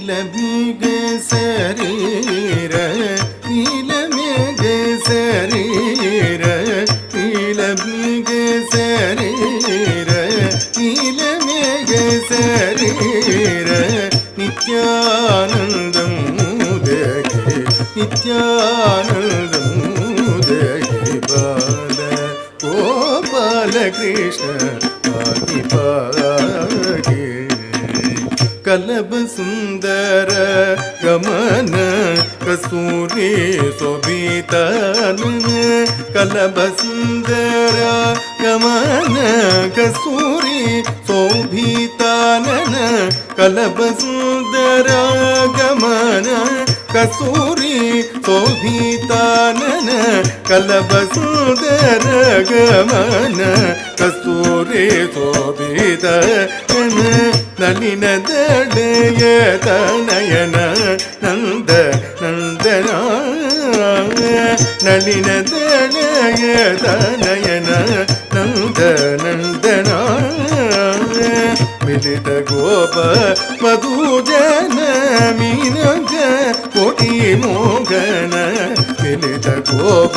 நீலமிக சரீர நீலமிக சரீர நீலமிக சரீர நீலமிக சரீர நித்யானந்தம் உதகி நித்யானந்தம் உதகி பால கோபால கிருஷ்ண பாகி பாகி கலப சுந்தர ಗಮನ ಕಸ್ತೂರಿ ಶೋಭಿತನ ಕಲಬ ಸುಂದರ ಗಮನ ಕಸ್ತೂರಿ ಶೋಭಿತನ ಕಲಬ ಸುಂದರ ಗಮನ ಕಸ್ತೂರಿ ಶೋಭಿತನ ಕಲಬ ಸುಂದರ ಗಮನ ಕಸ್ತೂರಿ ಶೋಭಿತನ ನಲಿನ ದಳೆಯ ತನಯನ ನಂದ ನಂದನ ನಲಿನ ದಳೆಯ ತನಯನ ನಂದ ನಂದನ ಮಿಲಿತ ಗೋಪ ಮಧುಜನ ಮೀನಗ ಕೋಟಿ ಮೋಗನ ಮಿಲಿತ ಗೋಪ